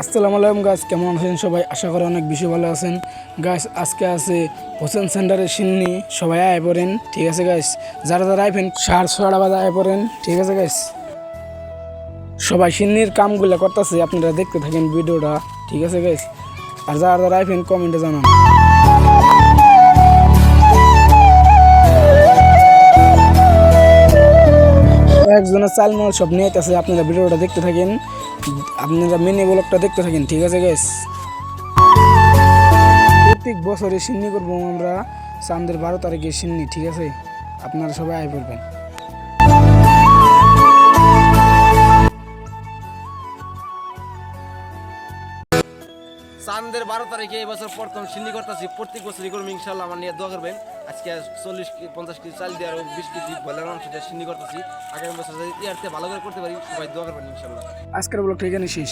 আসসালামু আলাইকুম গাইস, কেমন আছেন সবাই? আশা করি অনেক বেশি ভালো আছেন গাইস। আজকে আছে হোসেন সেন্টারের সিন্নি, সবাই আয় পড়েন, ঠিক আছে গাইস? যারা যারা আইবেন 6:30 বাজে আয় পড়েন, ঠিক আছে গাইস? সবাই সিন্নির কামগুলো করতেছে, আপনারা দেখতে থাকেন ভিডিওটা, ঠিক আছে গাইস? আর যারা যারা আইবেন কমেন্টে জানান। একজনের চাল মাল সব নিয়ে আছে, আপনারা ভিডিওটা দেখতে থাকেন, আপনারা মিনি ব্লগটা দেখতে থাকেন, ঠিক আছে গাইস? প্রত্যেক বছরে সিন্নি করবো আমরা চাঁদের 12 তারিখে সিন্নি, ঠিক আছে? আপনারা সবাই আয় বলবেন। চাঁদের 12 তারিখে এই বছর প্রথম সিন্নি করতেছি। প্রত্যেক বছরই করবো ইনশাল্লাহ। আমার নিয়ে দোয়া করবেন। আজকে 40-50 কেজি চাল দিয়ে আরো 20 কেজি বয়লার মাংস দিয়ে সিন্নি করতেছি। আগামী বছর ইয়ারতে ভালো করে করতে পারি, সবাই দোয়া করবেন ইনশাল্লাহ। আজকের ব্লগটা এখানে শেষ।